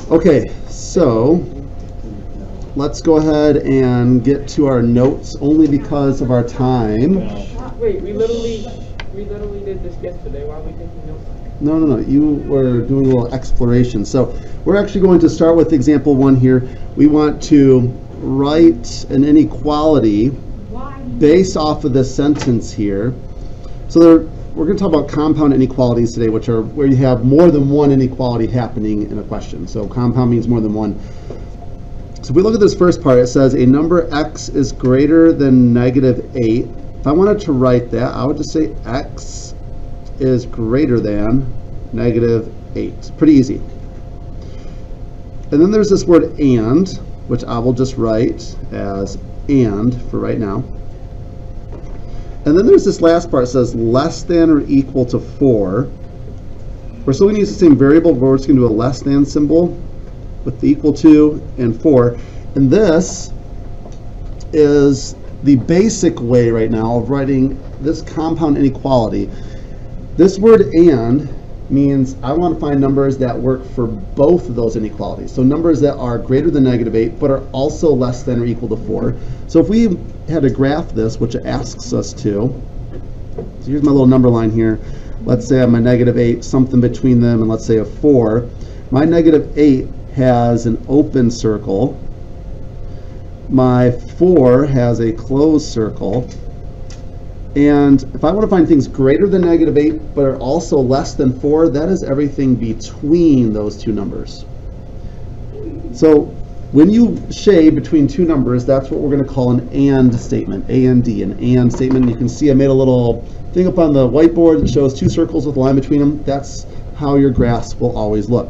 Okay, so let's go ahead and get to our notes only because of our time. Wait, we literally did this yesterday. Why are we taking notes? No. You were doing a little exploration. So we're actually going to start with example 1 here. We want to write an inequality based off of this sentence here. So we're going to talk about compound inequalities today, which are where you have more than one inequality happening in a question. So compound means more than one. So if we look at this first part, it says a number x is greater than -8. If I wanted to write that, I would just say x is greater than -8. Pretty easy. And then there's this word and, which I will just write as and for right now. And then there's this last part that says less than or equal to 4. We're still going to use the same variable, but we're just going to do a less than symbol with the equal to and 4. And this is the basic way right now of writing this compound inequality. This word and means I want to find numbers that work for both of those inequalities. So numbers that are greater than -8 but are also less than or equal to 4. So if we had to graph this, which it asks us to, so here's my little number line here. Let's say I'm a -8, something between them, and let's say a 4. My -8 has an open circle. My 4 has a closed circle. And if I want to find things greater than -8 but are also less than 4, that is everything between those two numbers. So when you shade between two numbers, that's what we're going to call an and statement, A and D, an and statement. You can see I made a little thing up on the whiteboard that shows two circles with a line between them. That's how your graphs will always look.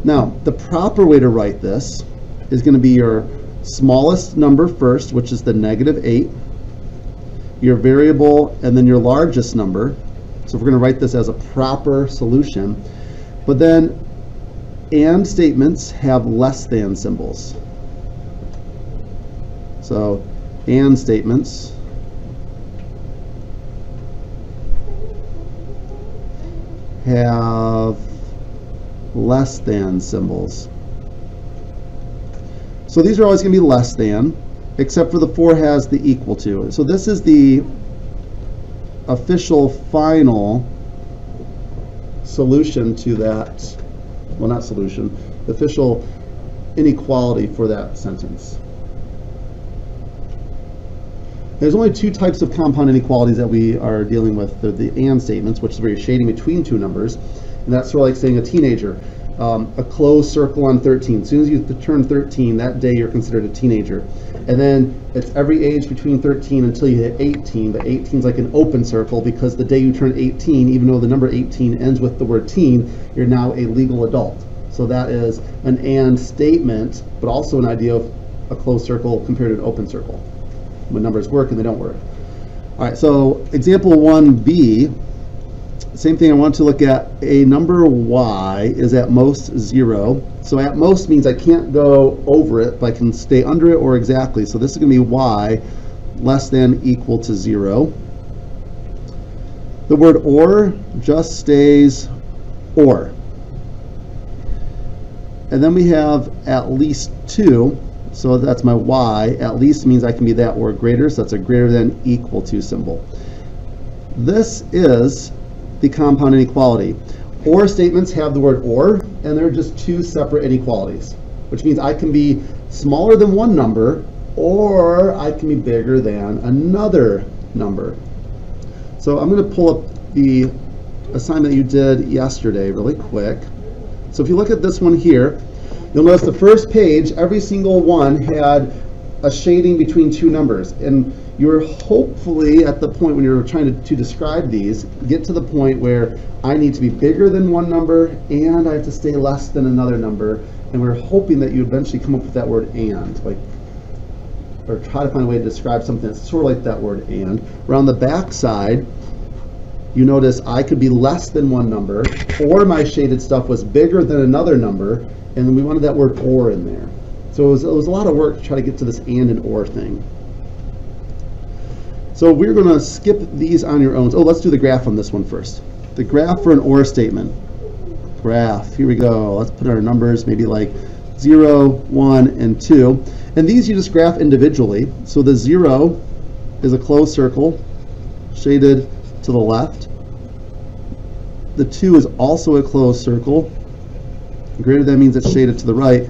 Now, the proper way to write this is going to be your smallest number first, which is the -8, your variable, and then your largest number. So we're going to write this as a proper solution. But then and statements have less than symbols. So and statements have less than symbols. So these are always going to be less than, except for the 4 has the equal to. So this is the official final solution to that, well, not solution, the official inequality for that sentence. There's only two types of compound inequalities that we are dealing with. They're the and statements, which is where you're shading between two numbers, and that's sort of like saying a teenager. A closed circle on 13. As soon as you turn 13, that day you're considered a teenager. And then it's every age between 13 until you hit 18, but 18 is like an open circle because the day you turn 18, even though the number 18 ends with the word teen, you're now a legal adult. So that is an and statement, but also an idea of a closed circle compared to an open circle, when numbers work and they don't work. All right, so example 1b, same thing. I want to look at a number y is at most 0. So at most means I can't go over it, but I can stay under it or exactly. So this is going to be y less than equal to 0. The word or just stays or. And then we have at least 2. So that's my y. At least means I can be that or greater. So that's a greater than equal to symbol. This is the compound inequality. Or statements have the word or, and they're just two separate inequalities, which means I can be smaller than one number, or I can be bigger than another number. So I'm going to pull up the assignment you did yesterday really quick. So if you look at this one here, you'll notice the first page, every single one had a shading between two numbers. And you're hopefully at the point when you're trying to describe these, get to the point where I need to be bigger than one number and I have to stay less than another number. And we're hoping that you eventually come up with that word and, like, or try to find a way to describe something that's sort of like that word and. Around the back side, you notice I could be less than one number, or my shaded stuff was bigger than another number, and then we wanted that word or in there. So it was a lot of work to try to get to this and or thing. So we're going to skip these on your own. Oh, let's do the graph on this one first. The graph for an or statement. graph. Here we go. Let's put our numbers maybe like 0, 1, and 2. And these you just graph individually. So the 0 is a closed circle, shaded to the left. The 2 is also a closed circle. Greater than means it's shaded to the right.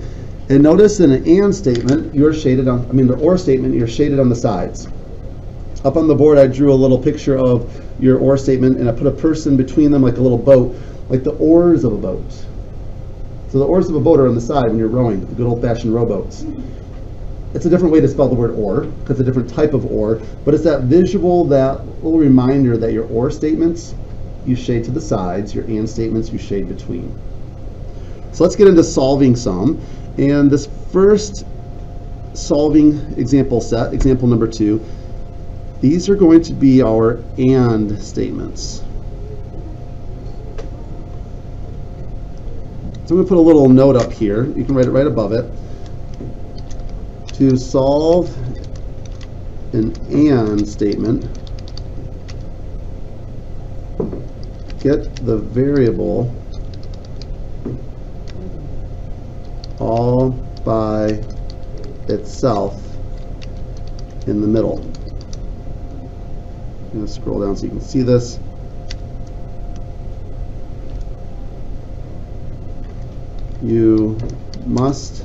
And notice in an and statement, you're shaded on, the or statement, you're shaded on the sides. Up on the board, I drew a little picture of your or statement, and I put a person between them like a little boat, like the oars of a boat. So the oars of a boat are on the side when you're rowing, the good old-fashioned rowboats. It's a different way to spell the word or, because it's a different type of or, but it's that visual, that little reminder that your or statements, you shade to the sides, your and statements, you shade between. So let's get into solving some. And this first solving example set, example number 2, these are going to be our and statements. So I'm going to put a little note up here. You can write it right above it. To solve an and statement, get the variable all by itself in the middle. I'm going to scroll down so you can see this. You must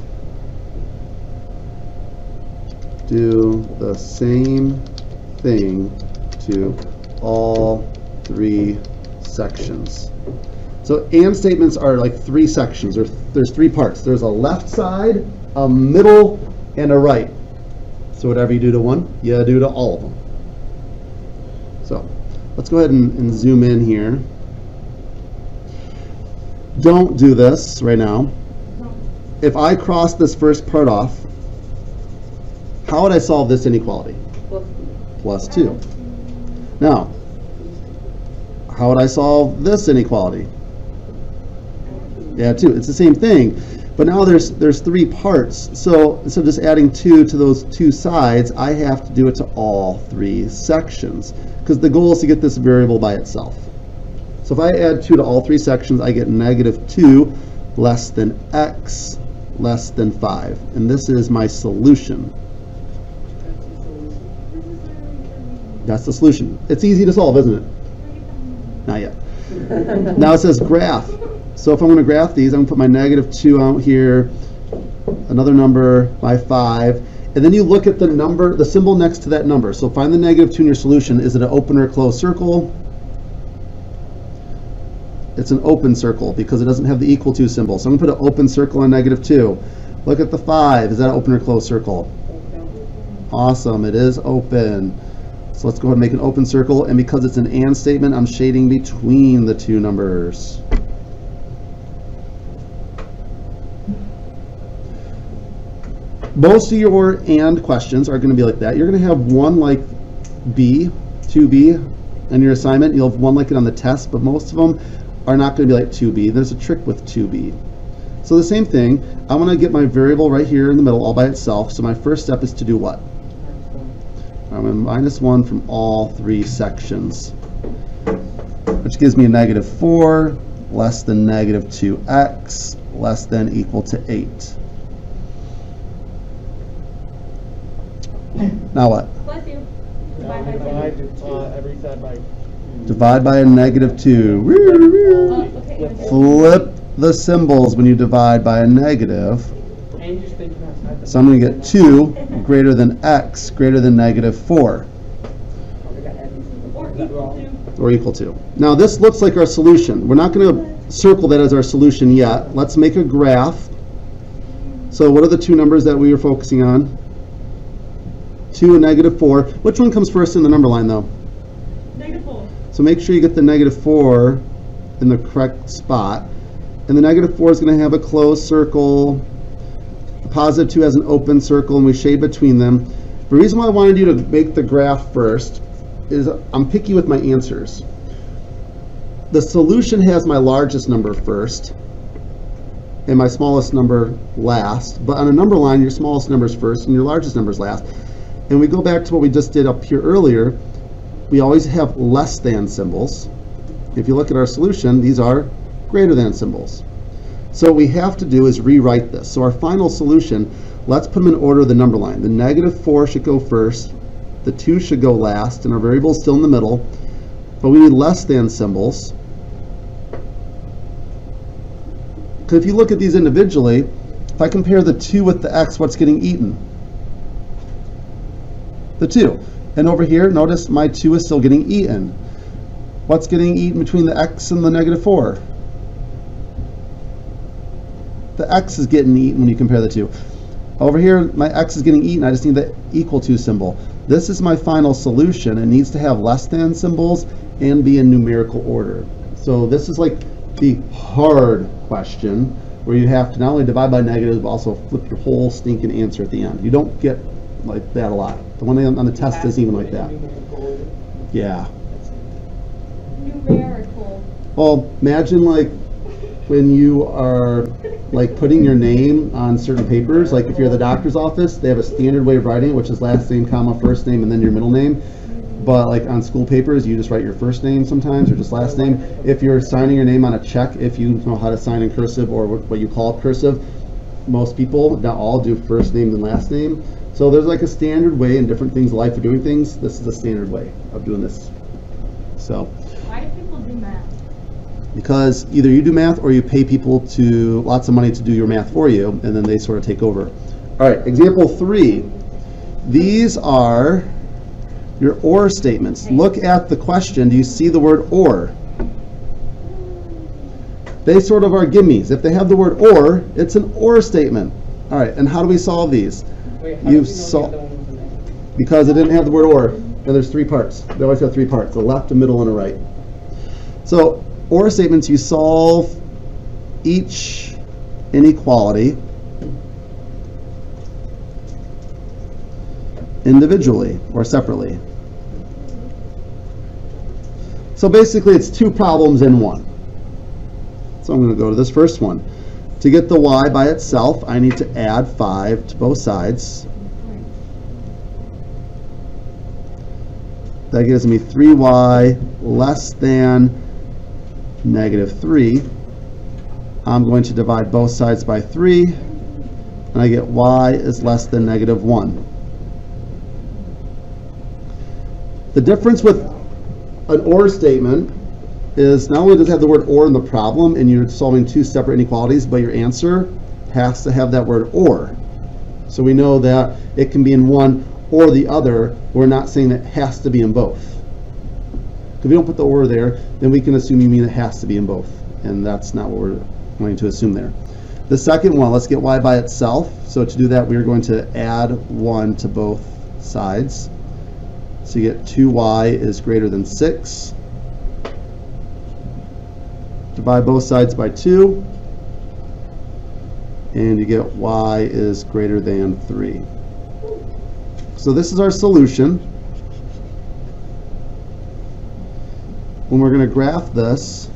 do the same thing to all 3 sections. So and statements are like 3 sections. There's 3 parts. There's a left side, a middle, and a right. So whatever you do to one, you do to all of them. So let's go ahead and zoom in here. Don't do this right now. If I cross this first part off, how would I solve this inequality? Plus 2. Now, how would I solve this inequality? Yeah, 2. It's the same thing, but now there's 3 parts. So instead of just adding 2 to those 2 sides, I have to do it to all 3 sections, because the goal is to get this variable by itself. So if I add 2 to all 3 sections, I get negative 2 less than x less than 5. And this is my solution. That's the solution. It's easy to solve, isn't it? Not yet. Now it says graph. So if I'm going to graph these, I'm going to put my negative 2 out here, another number by 5, and then you look at the number, the symbol next to that number. So find the negative 2 in your solution. Is it an open or closed circle? It's an open circle because it doesn't have the equal to symbol. So I'm going to put an open circle on negative 2. Look at the 5. Is that an open or closed circle? Awesome. It is open. So let's go ahead and make an open circle. And because it's an and statement, I'm shading between the 2 numbers. Most of your and questions are going to be like that. You're going to have one like B, 2B in your assignment. You'll have one like it on the test, but most of them are not going to be like 2B. There's a trick with 2B. So the same thing, I want to get my variable right here in the middle all by itself. So my first step is to do what? I'm going to minus 1 from all 3 sections, which gives me a negative 4 less than negative 2x less than equal to 8. Now what? Bless you. Divide every side by 2. Divide by a negative 2. Okay. Flip the symbols when you divide by a negative. And just think outside the So I'm going to get 2 greater than x greater than negative 4. Or equal to. Now this looks like our solution. We're not going to circle that as our solution yet. Let's make a graph. So what are the 2 numbers that we were focusing on? 2 and negative 4. Which one comes first in the number line though? Negative 4. So make sure you get the negative 4 in the correct spot. And the negative 4 is going to have a closed circle. The positive 2 has an open circle, and we shade between them. The reason why I wanted you to make the graph first is I'm picky with my answers. The solution has my largest number first and my smallest number last. But on a number line, your smallest number is first and your largest number is last. And we go back to what we just did up here earlier. We always have less than symbols. If you look at our solution, these are greater than symbols. So what we have to do is rewrite this. So our final solution, let's put them in order of the number line. The -4 should go first, the 2 should go last, and our variable is still in the middle, but we need less than symbols. Because if you look at these individually, if I compare the 2 with the x, what's getting eaten? The 2. And over here, notice my 2 is still getting eaten. What's getting eaten between the x and the -4? The x is getting eaten when you compare the two. Over here, my x is getting eaten. I just need the equal to symbol. This is my final solution. It needs to have less than symbols and be in numerical order. So this is like the hard question where you have to not only divide by negatives, but also flip your whole stinking answer at the end. You don't get like that a lot. The one on the test isn't even like that. Yeah. Numerical. Well, imagine like when you are like putting your name on certain papers, like if you're at the doctor's office, they have a standard way of writing it, which is last name, comma, first name, and then your middle name. But like on school papers, you just write your first name sometimes, or just last name. If you're signing your name on a check, if you know how to sign in cursive or what you call cursive, most people, not all, do first name and last name. So there's like a standard way in different things in life of doing things. This is the standard way of doing this. So. Why do people do math? Because either you do math or you pay people to lots of money to do your math for you, and then they sort of take over. All right, example 3. These are your or statements. Look at the question. Do you see the word or? They sort of are gimmes. If they have the word or, it's an or statement. All right, and how do we solve these? Wait, how do we know because it didn't have the word or, and there's 3 parts. They always have 3 parts: a left, a middle, and a right. So or statements, you solve each inequality individually or separately. So basically it's 2 problems in one. So I'm going to go to this first one. To get the y by itself, I need to add 5 to both sides. That gives me 3y less than -3. I'm going to divide both sides by 3, and I get y is less than -1. The difference with an or statement is not only does it have the word or in the problem, and you're solving 2 separate inequalities, but your answer has to have that word or. So we know that it can be in one or the other. We're not saying it has to be in both. If we don't put the or there, then we can assume you mean it has to be in both, and that's not what we're going to assume there. The second one, let's get y by itself. So to do that, we're going to add 1 to both sides. So you get 2y is greater than 6. Divide both sides by 2, and you get y is greater than 3. So this is our solution. When we're going to graph this,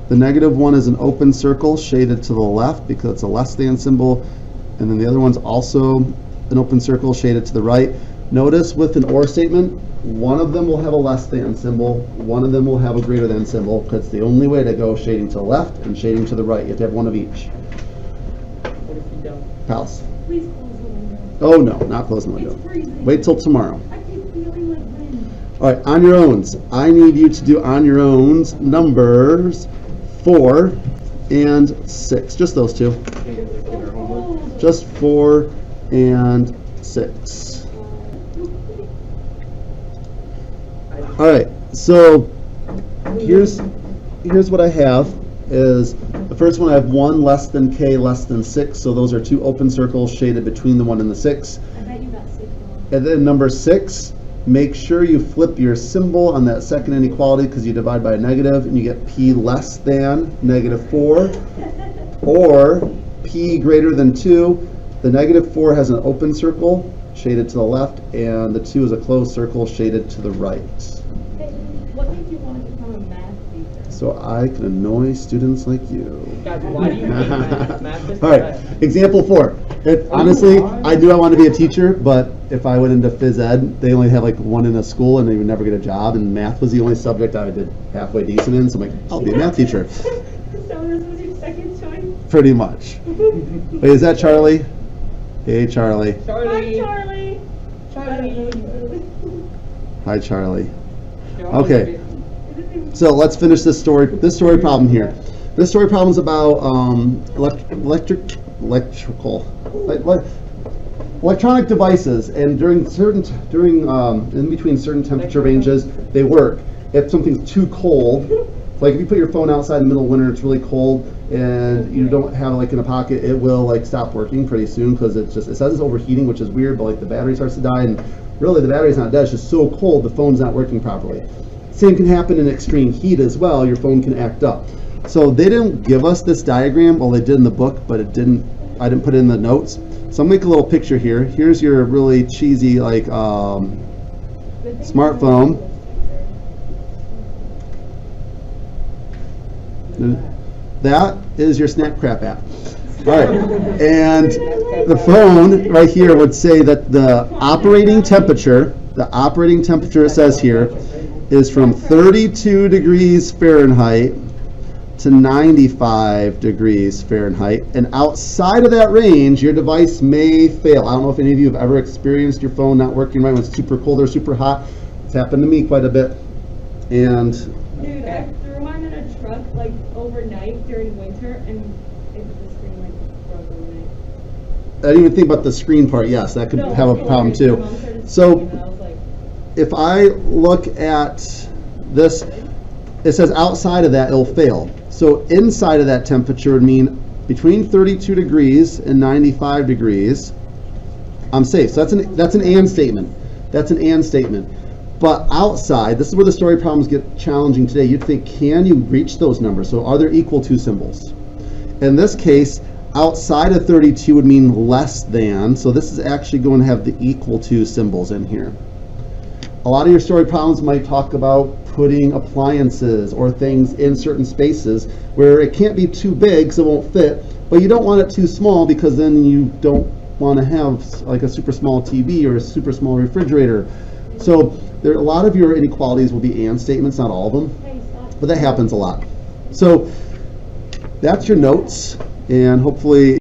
the -1 is an open circle shaded to the left because it's a less than symbol, and then the other one's also an open circle shaded to the right. Notice with an or statement, one of them will have a less than symbol, one of them will have a greater than symbol, because it's the only way to go shading to the left and shading to the right. You have to have one of each. What if you don't? Pals. Please close the window. Oh no, not closing the window. It's freezing. Wait till tomorrow. I keep feeling like wind. All right, on your owns. I need you to do on your owns numbers 4 and 6. Just those 2. Just 4 and 6. All right, so here's what I have. Is the first one I have 1 less than k less than 6. So those are 2 open circles shaded between the 1 and the 6. I bet you got 6 wrong. And then number 6. Make sure you flip your symbol on that second inequality because you divide by a negative, and you get p less than -4 or p greater than 2. The -4 has an open circle shaded to the left, and the 2 is a closed circle shaded to the right. Hey, what made you want to become a math teacher? So I can annoy students like you. Guys, why do you hate math? Math is All right, example 4. Honestly, I want to be a teacher, but if I went into phys ed, they only have like one in a school and they would never get a job, and math was the only subject I did halfway decent in, so I'm like, I'll be a math teacher. So this was your second choice? Pretty much. Wait, is that Charlie? Hey, Charlie. Charlie. Hi, Charlie. Hi, Charlie. Okay. So let's finish this story problem here. This story problem is about electronic devices, and in between certain temperature ranges, they work. If something's too cold, like if you put your phone outside in the middle of winter, it's really cold, and you don't have it like in a pocket, it will like stop working pretty soon because it says it's overheating, which is weird, but like the battery starts to die, and really the battery's not dead, it's just so cold the phone's not working properly. Same can happen in extreme heat as well. Your phone can act up. So they didn't give us this diagram, well they did in the book, but I didn't put it in the notes. So I'll make a little picture here. Here's your really cheesy like smartphone. That is your Snapcrap app. All right, and the phone right here would say that the operating temperature it says here, is from 32 degrees Fahrenheit to 95 degrees Fahrenheit, and outside of that range, your device may fail. I don't know if any of you have ever experienced your phone not working right when it's super cold or super hot. It's happened to me quite a bit. And Dude, I threw mine in a truck like overnight during winter, and the screen like broke overnight. I didn't even think about the screen part. Yes, that could have a problem too. So if I look at this, it says outside of that it'll fail. So inside of that temperature would mean between 32 degrees and 95 degrees, I'm safe. So that's an and statement. That's an and statement. But outside, this is where the story problems get challenging today. You'd think, can you reach those numbers? So are there equal to symbols? In this case, outside of 32 would mean less than. So this is actually going to have the equal to symbols in here. A lot of your story problems might talk about putting appliances or things in certain spaces where it can't be too big so it won't fit, but you don't want it too small because then you don't want to have like a super small TV or a super small refrigerator. So a lot of your inequalities will be and statements, not all of them, but that happens a lot. So that's your notes, and hopefully